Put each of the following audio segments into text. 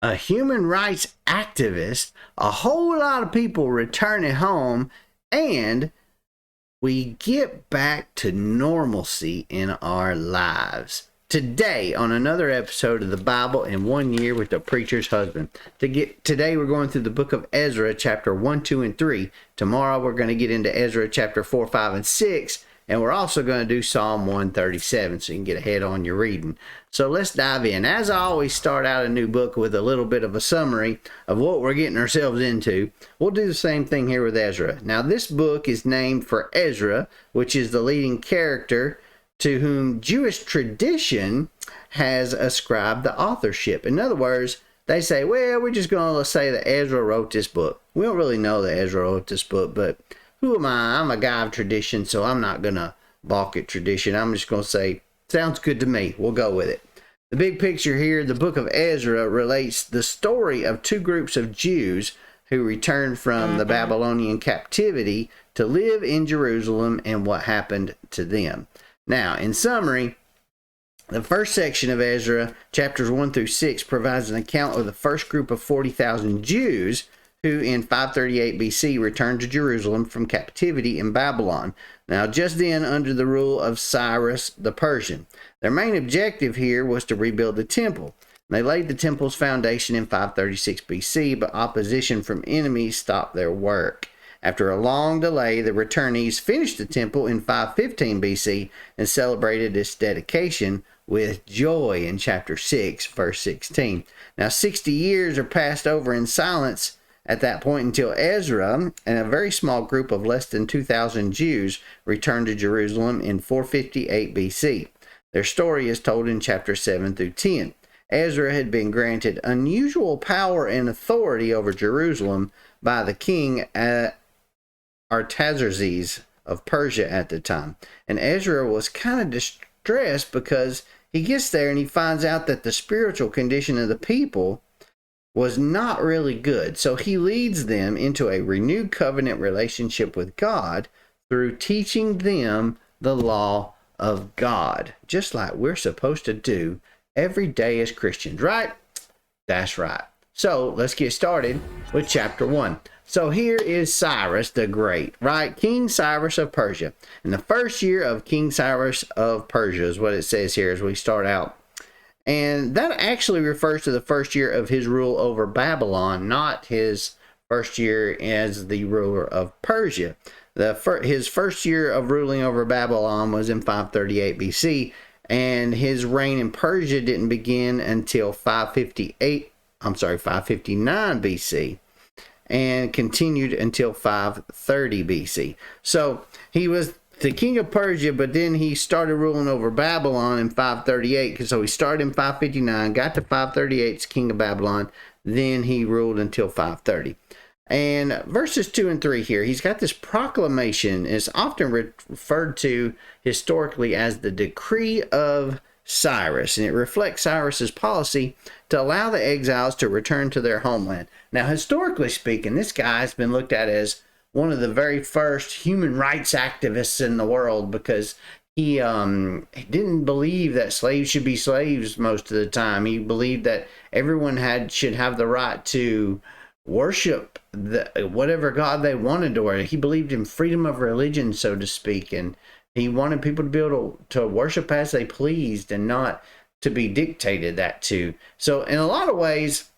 a human rights activist, a whole lot of people returning home, and we get back to normalcy in our lives. Today, on another episode of the Bible in 1 Year with the Preacher's Husband. Today, we're going through the book of Ezra, chapter 1, 2, and 3. Tomorrow, we're going to get into Ezra, chapter 4, 5, and 6. And we're also going to do Psalm 137, so you can get ahead on your reading. So let's dive in. As I always start out a new book with a little bit of a summary of what we're getting ourselves into, we'll do the same thing here with Ezra. Now, this book is named for Ezra, which is the leading character to whom Jewish tradition has ascribed the authorship. In other words, they say, well, we're just going to say that Ezra wrote this book. We don't really know that Ezra wrote this book, but who am I? I'm a guy of tradition, so I'm not going to balk at tradition. I'm just going to say, sounds good to me. We'll go with it. The big picture here, the book of Ezra relates the story of two groups of Jews who returned from the Babylonian captivity to live in Jerusalem and what happened to them. Now, in summary, the first section of Ezra, chapters 1 through 6, provides an account of the first group of 40,000 Jews who in 538 BC returned to Jerusalem from captivity in Babylon. Now, just then under the rule of Cyrus the Persian. Their main objective here was to rebuild the temple. They laid the temple's foundation in 536 BC, but opposition from enemies stopped their work. After a long delay, the returnees finished the temple in 515 BC and celebrated its dedication with joy in chapter 6, verse 16. Now, 60 years are passed over in silence at that point until Ezra and a very small group of less than 2,000 Jews returned to Jerusalem in 458 BC. Their story is told in chapter 7 through 10. Ezra had been granted unusual power and authority over Jerusalem by the king Artaxerxes of Persia at the time. And Ezra was kind of distressed because he gets there and he finds out that the spiritual condition of the people was not really good. So he leads them into a renewed covenant relationship with God through teaching them the law of God, just like we're supposed to do every day as Christians, right? That's right. So let's get started with chapter 1. So here is Cyrus the Great, right? King Cyrus of Persia. In the first year of King Cyrus of Persia is what it says here as we start out. And that actually refers to the first year of his rule over Babylon, not his first year as the ruler of Persia. His first year of ruling over Babylon was in 538 BC, and his reign in Persia didn't begin until 559 BC, and continued until 530 BC. So he was the king of Persia, but then he started ruling over Babylon in 538. So he started in 559, got to 538 as king of Babylon, then he ruled until 530. And verses 2 and 3 here, he's got this proclamation. It's often referred to historically as the decree of Cyrus, and it reflects Cyrus's policy to allow the exiles to return to their homeland. Now, historically speaking, this guy has been looked at as one of the very first human rights activists in the world because he didn't believe that slaves should be slaves most of the time. He believed that everyone should have the right to worship whatever God they wanted to worship. He believed in freedom of religion, so to speak, and he wanted people to be able to worship as they pleased and not to be dictated that to. So in a lot of ways,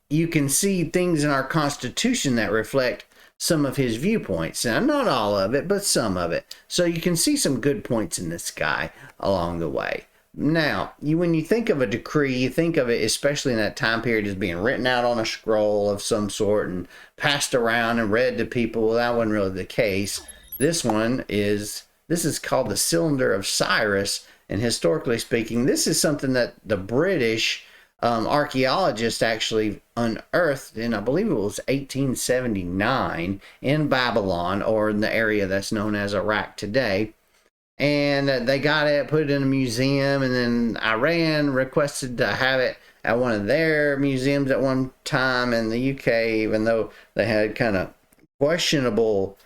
you can see things in our Constitution that reflect some of his viewpoints. Now, not all of it, but some of it. So you can see some good points in this guy along the way. Now, when you think of a decree, you think of it, especially in that time period, as being written out on a scroll of some sort and passed around and read to people. Well, that wasn't really the case. This is called the Cylinder of Cyrus, and historically speaking, this is something that the British archaeologists actually unearthed in, I believe it was 1879 in Babylon, or in the area that's known as Iraq today. And they got it, put it in a museum, and then Iran requested to have it at one of their museums at one time in the UK, even though they had kind of questionable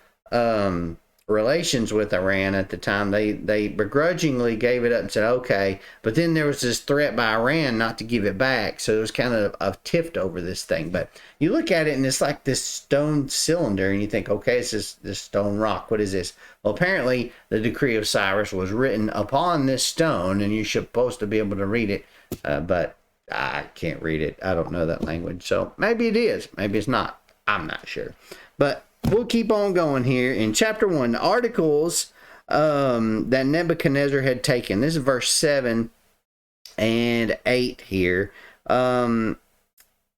relations with Iran at the time. They begrudgingly gave it up and said, okay. But then there was this threat by Iran not to give it back. So it was kind of a tift over this thing. But you look at it and it's like this stone cylinder and you think, okay, it's this stone rock. What is this? Well, apparently the decree of Cyrus was written upon this stone and you're supposed to be able to read it. But I can't read it. I don't know that language. So maybe it is. Maybe it's not. I'm not sure. But we'll keep on going here. In chapter 1, the articles that Nebuchadnezzar had taken. This is verse 7 and 8 here. When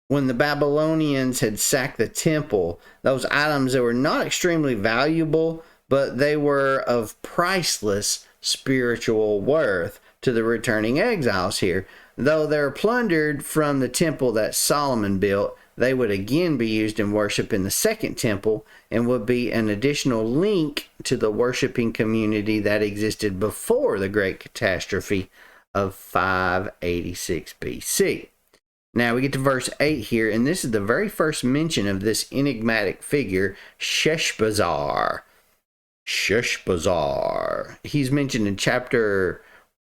the Babylonians had sacked the temple, those items that were not extremely valuable, but they were of priceless spiritual worth to the returning exiles here. Though they're plundered from the temple that Solomon built, they would again be used in worship in the second temple and would be an additional link to the worshiping community that existed before the great catastrophe of 586 BC. Now we get to verse 8 here, and this is the very first mention of this enigmatic figure, Sheshbazzar. Sheshbazzar. He's mentioned in chapter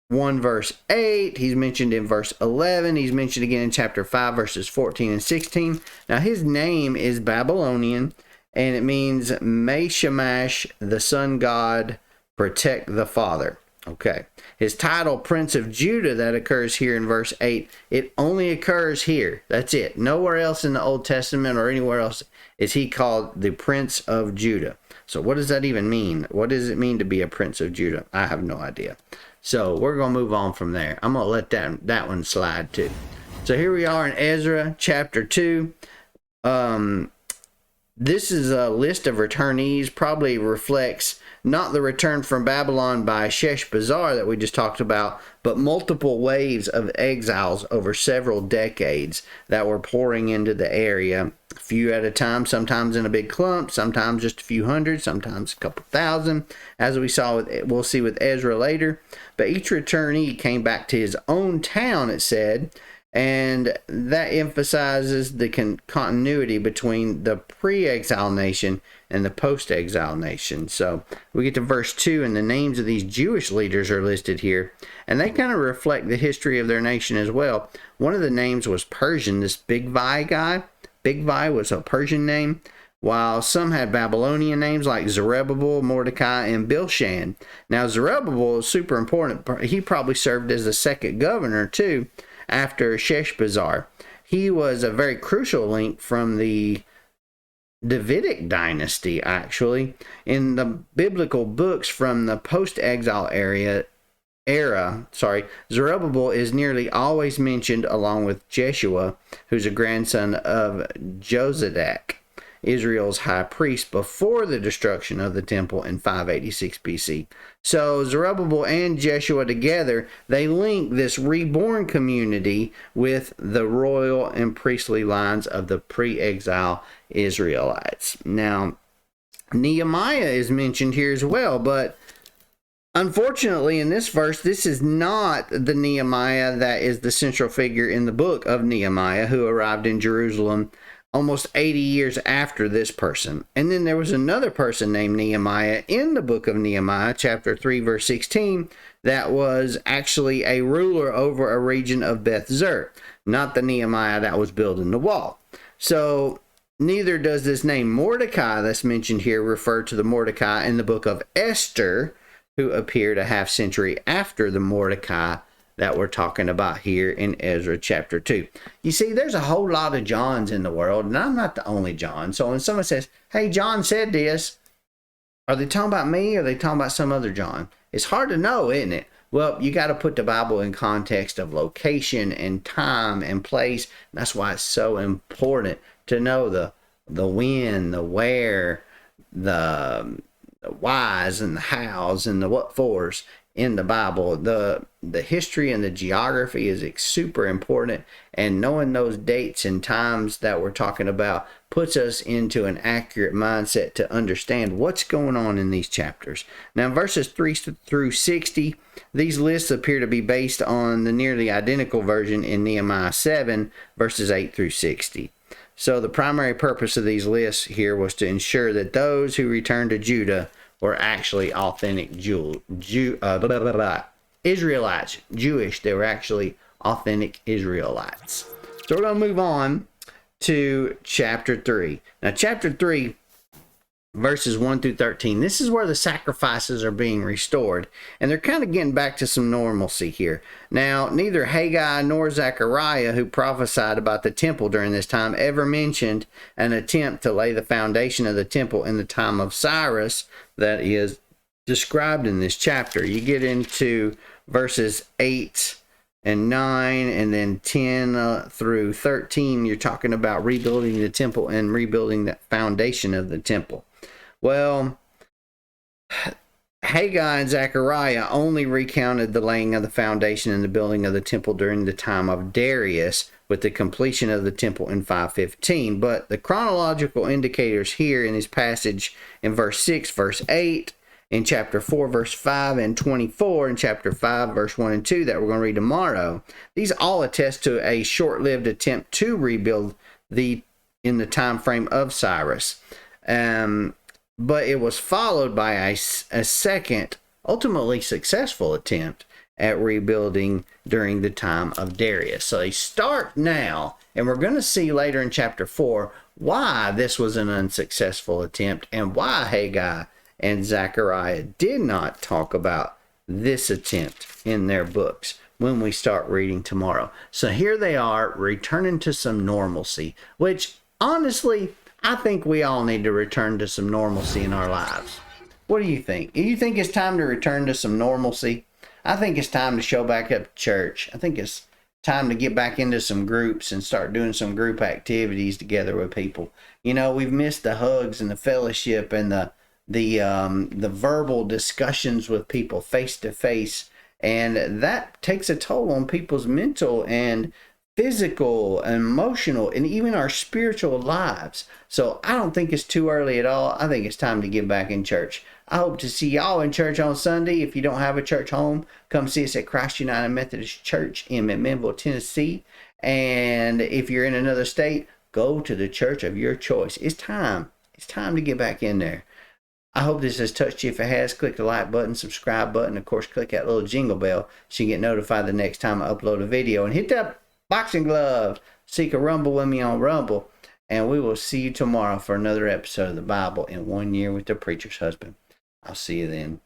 1 verse 8, he's mentioned in verse 11, he's mentioned again in chapter 5 verses 14 and 16. Now his name is Babylonian, and it means may Shamash, the sun god, protect the father. Okay. His title, Prince of Judah, that occurs here in verse 8, it only occurs here. That's it. Nowhere else in the Old Testament or anywhere else is he called the Prince of Judah. So what does that even mean? What does it mean to be a Prince of Judah? I have no idea. So we're going to move on from there. I'm going to let that one slide too. So here we are in Ezra chapter 2. This is a list of returnees, probably reflects not the return from Babylon by Sheshbazzar that we just talked about, but multiple waves of exiles over several decades that were pouring into the area, a few at a time, sometimes in a big clump, sometimes just a few hundred, sometimes a couple thousand, as we'll see with Ezra later. But each returnee came back to his own town, it said, and that emphasizes the continuity between the pre-exile nation and the post-exile nation. So we get to verse 2, and the names of these Jewish leaders are listed here, and they kind of reflect the history of their nation as well. One of the names was Persian, this Bigvai guy. Bigvai was a Persian name, while some had Babylonian names like Zerubbabel, Mordecai, and Bilshan. Now Zerubbabel is super important. He probably served as the second governor too, after Sheshbazzar. He was a very crucial link from the Davidic dynasty, actually. In the biblical books from the post-exile era, Zerubbabel is nearly always mentioned along with Jeshua, who's a grandson of Jozadak, Israel's high priest before the destruction of the temple in 586 BC. So Zerubbabel and Jeshua together, they link this reborn community with the royal and priestly lines of the pre-exile Israelites. Now, Nehemiah is mentioned here as well, but unfortunately in this verse, this is not the Nehemiah that is the central figure in the book of Nehemiah, who arrived in Jerusalem almost 80 years after this person. And then there was another person named Nehemiah in the book of Nehemiah, chapter 3, verse 16, that was actually a ruler over a region of Beth-Zur, not the Nehemiah that was building the wall. So neither does this name Mordecai that's mentioned here refer to the Mordecai in the book of Esther, who appeared a half century after the Mordecai that we're talking about here in Ezra chapter 2. You see, there's a whole lot of Johns in the world, and I'm not the only John. So when someone says, hey, John said this, are they talking about me or are they talking about some other John? It's hard to know, isn't it? Well, you got to put the Bible in context of location and time and place. That's why it's so important to know the when, the where, the whys and the hows and the what fors in the Bible. The history and the geography is super important, and knowing those dates and times that we're talking about puts us into an accurate mindset to understand what's going on in these chapters. Now, verses 3 through 60, these lists appear to be based on the nearly identical version in Nehemiah 7, verses 8 through 60. So the primary purpose of these lists here was to ensure that those who returned to Judah were actually authentic Israelites, Jewish. They were actually authentic Israelites. So we're going to move on to chapter 3. Now, chapter 3, verses 1 through 13. This is where the sacrifices are being restored, and they're kind of getting back to some normalcy here. Now, neither Haggai nor Zechariah, who prophesied about the temple during this time, ever mentioned an attempt to lay the foundation of the temple in the time of Cyrus that is described in this chapter. You get into verses 8 and 9, and then 10 through 13, you're talking about rebuilding the temple and rebuilding the foundation of the temple. Well, Haggai and Zechariah only recounted the laying of the foundation and the building of the temple during the time of Darius, with the completion of the temple in 515. But the chronological indicators here in this passage in verse 6, verse 8, in chapter 4, verse 5 and 24, in chapter 5, verse 1 and 2 that we're going to read tomorrow, these all attest to a short-lived attempt to rebuild in the time frame of Cyrus. But it was followed by a second, ultimately successful attempt at rebuilding during the time of Darius. So they start now, and we're going to see later in chapter 4 why this was an unsuccessful attempt and why Haggai and Zechariah did not talk about this attempt in their books when we start reading tomorrow. So here they are, returning to some normalcy, which honestly, I think we all need to return to some normalcy in our lives. What do you think? Do you think it's time to return to some normalcy? I think it's time to show back up to church. I think it's time to get back into some groups and start doing some group activities together with people. You know, we've missed the hugs and the fellowship and the verbal discussions with people face to face, and that takes a toll on people's mental and physical, emotional, and even our spiritual lives. So I don't think it's too early at all. I think it's time to get back in church. I hope to see y'all in church on Sunday. If you don't have a church home, come see us at Christ United Methodist Church in McMinnville, Tennessee. And if you're in another state, go to the church of your choice. It's time. It's time to get back in there. I hope this has touched you. If it has, click the like button, subscribe button. Of course, click that little jingle bell so you get notified the next time I upload a video. And hit that boxing glove so you can rumble with me on Rumble. And we will see you tomorrow for another episode of the Bible in 1 Year with the Preacher's Husband. I'll see you then.